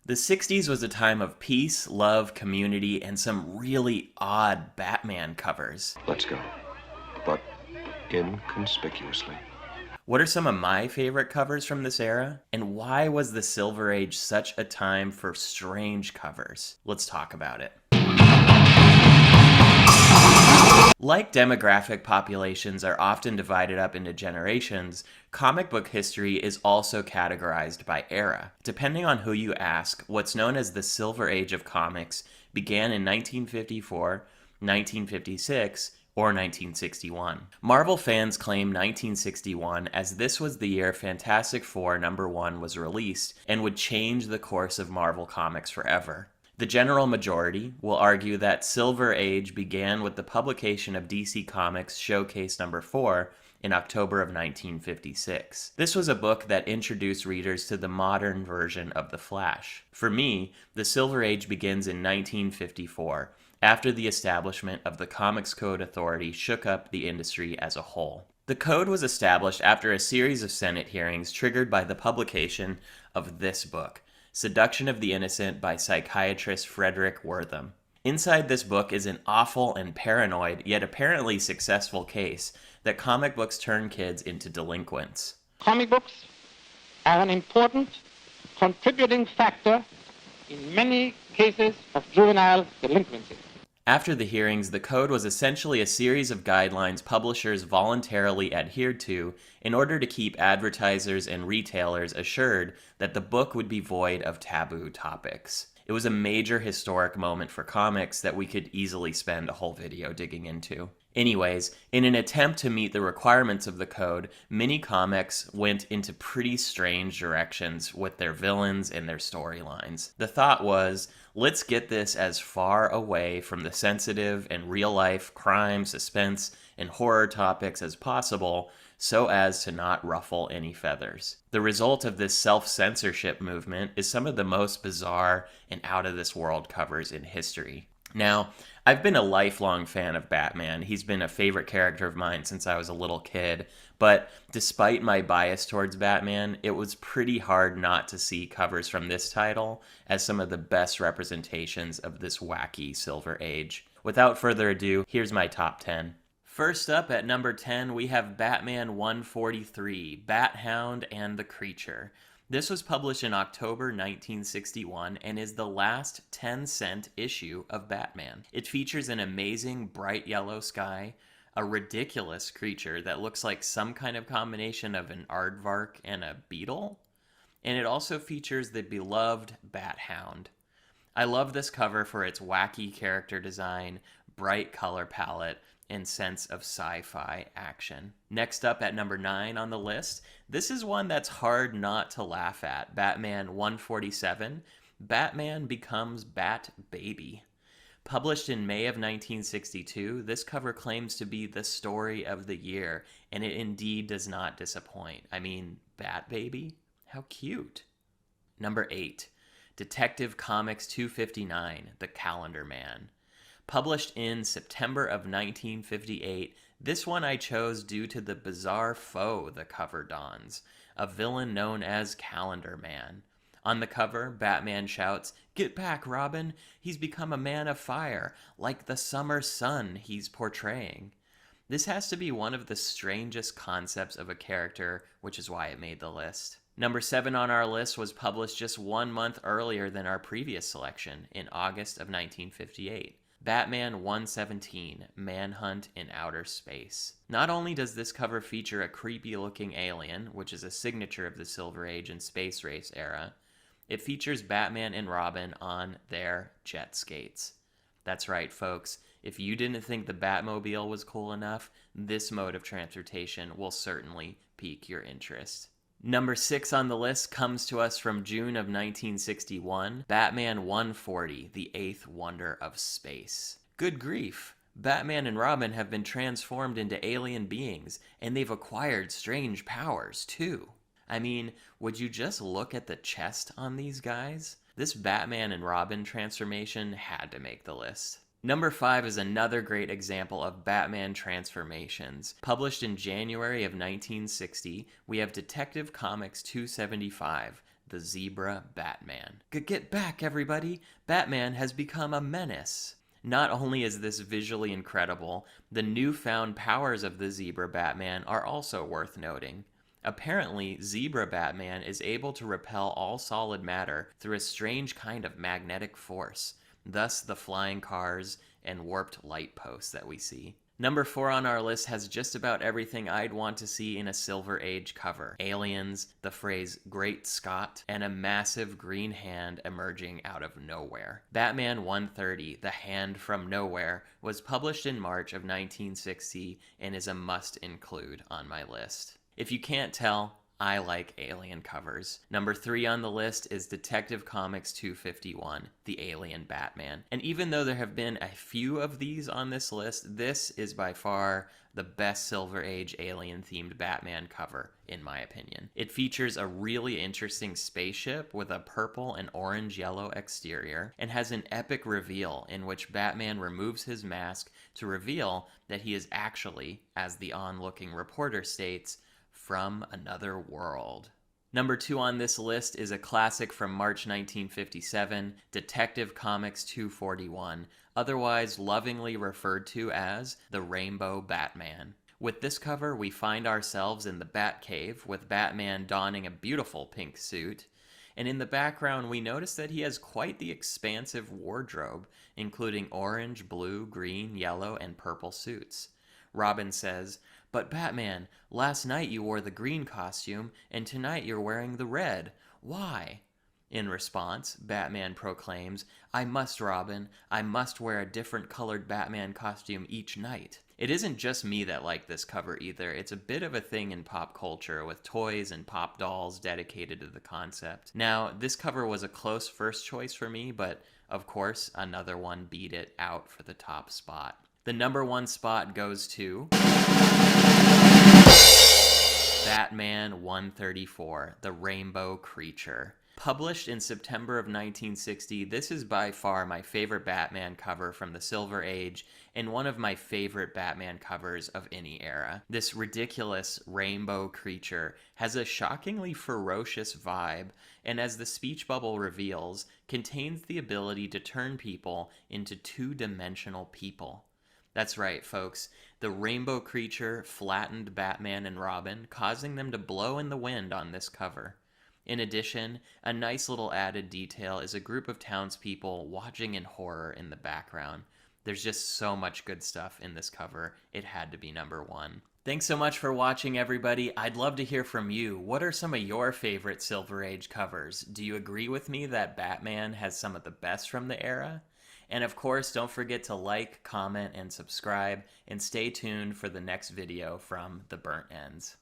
The 60s was a time of peace, love, community, and some really odd Batman covers. Let's go. But inconspicuously. What are some of my favorite covers from this era? And why was the Silver Age such a time for strange covers? Let's talk about it. Like demographic populations are often divided up into generations, comic book history is also categorized by era. Depending on who you ask, what's known as the Silver Age of comics began in 1954, 1956, or 1961. Marvel fans claim 1961 as this was the year Fantastic Four #1 was released and would change the course of Marvel Comics forever. The general majority will argue that Silver Age began with the publication of DC Comics Showcase #4 in October of 1956. This was a book that introduced readers to the modern version of The Flash. For me, the Silver Age begins in 1954, after the establishment of the Comics Code Authority shook up the industry as a whole. The code was established after a series of Senate hearings triggered by the publication of this book, Seduction of the Innocent by psychiatrist Frederick Wortham. Inside this book is an awful and paranoid, yet apparently successful case that comic books turn kids into delinquents. Comic books are an important contributing factor in many cases of juvenile delinquency. After the hearings, the code was essentially a series of guidelines publishers voluntarily adhered to in order to keep advertisers and retailers assured that the book would be void of taboo topics. It was a major historic moment for comics that we could easily spend a whole video digging into. Anyways, in an attempt to meet the requirements of the code, many comics went into pretty strange directions with their villains and their storylines. The thought was, let's get this as far away from the sensitive and real-life crime, suspense, and horror topics as possible so as to not ruffle any feathers. The result of this self-censorship movement is some of the most bizarre and out-of-this-world covers in history. Now, I've been a lifelong fan of Batman. He's been a favorite character of mine since I was a little kid. But despite my bias towards Batman, it was pretty hard not to see covers from this title as some of the best representations of this wacky Silver Age. Without further ado, here's my top 10. First up at number 10, we have Batman 143, Bat Hound and the Creature. This was published in October 1961 and is the last 10-cent issue of Batman. It features an amazing bright yellow sky, a ridiculous creature that looks like some kind of combination of an aardvark and a beetle, and it also features the beloved Bat Hound. I love this cover for its wacky character design, bright color palette, and sense of sci-fi action. Next up at number 9 on the list, this is one that's hard not to laugh at. Batman 147, Batman Becomes Bat Baby. Published in May of 1962, this cover claims to be the story of the year, and it indeed does not disappoint. I mean, Bat Baby? How cute. Number 8, Detective Comics 259, The Calendar Man. Published in September of 1958, this one I chose due to the bizarre foe the cover dons, a villain known as Calendar Man. On the cover, Batman shouts, "Get back, Robin! He's become a man of fire, like the summer sun he's portraying." This has to be one of the strangest concepts of a character, which is why it made the list. Number 7 on our list was published just 1 month earlier than our previous selection, in August of 1958. Batman 117, Manhunt in Outer Space. Not only does this cover feature a creepy-looking alien, which is a signature of the Silver Age and Space Race era, it features Batman and Robin on their jet skates. That's right, folks. If you didn't think the Batmobile was cool enough, this mode of transportation will certainly pique your interest. Number 6 on the list comes to us from June of 1961, Batman 140, The Eighth Wonder of Space. Good grief! Batman and Robin have been transformed into alien beings, and they've acquired strange powers, too. I mean, would you just look at the chest on these guys? This Batman and Robin transformation had to make the list. Number 5 is another great example of Batman transformations. Published in January of 1960, we have Detective Comics 275, the Zebra Batman. Get back, everybody! Batman has become a menace. Not only is this visually incredible, the newfound powers of the Zebra Batman are also worth noting. Apparently, Zebra Batman is able to repel all solid matter through a strange kind of magnetic force, thus the flying cars and warped light posts that we see. Number 4 on our list has just about everything I'd want to see in a Silver Age cover. Aliens, the phrase Great Scott, and a massive green hand emerging out of nowhere. Batman 130, The Hand from Nowhere, was published in March of 1960 and is a must include on my list. If you can't tell, I like alien covers. Number 3 on the list is Detective Comics 251, The Alien Batman. And even though there have been a few of these on this list, this is by far the best Silver Age alien-themed Batman cover, in my opinion. It features a really interesting spaceship with a purple and orange-yellow exterior, and has an epic reveal in which Batman removes his mask to reveal that he is actually, as the onlooking reporter states, from another world. Number 2 on this list is a classic from March 1957, Detective Comics 241, otherwise lovingly referred to as the Rainbow Batman. With this cover, we find ourselves in the Batcave, with Batman donning a beautiful pink suit, and in the background we notice that he has quite the expansive wardrobe, including orange, blue, green, yellow, and purple suits. Robin says, "But Batman, last night you wore the green costume, and tonight you're wearing the red. Why?" In response, Batman proclaims, "I must, Robin. I must wear a different colored Batman costume each night." It isn't just me that like this cover either. It's a bit of a thing in pop culture, with toys and pop dolls dedicated to the concept. Now, this cover was a close first choice for me, but of course, another one beat it out for the top spot. The number 1 spot goes to Batman 134, The Rainbow Creature. Published in September of 1960, this is by far my favorite Batman cover from the Silver Age, and one of my favorite Batman covers of any era. This ridiculous rainbow creature has a shockingly ferocious vibe, and as the speech bubble reveals, contains the ability to turn people into two-dimensional people. That's right, folks. The rainbow creature flattened Batman and Robin, causing them to blow in the wind on this cover. In addition, a nice little added detail is a group of townspeople watching in horror in the background. There's just so much good stuff in this cover, it had to be number 1. Thanks so much for watching, everybody. I'd love to hear from you. What are some of your favorite Silver Age covers? Do you agree with me that Batman has some of the best from the era? And of course, don't forget to like, comment, and subscribe, and stay tuned for the next video from The Burnt Ends.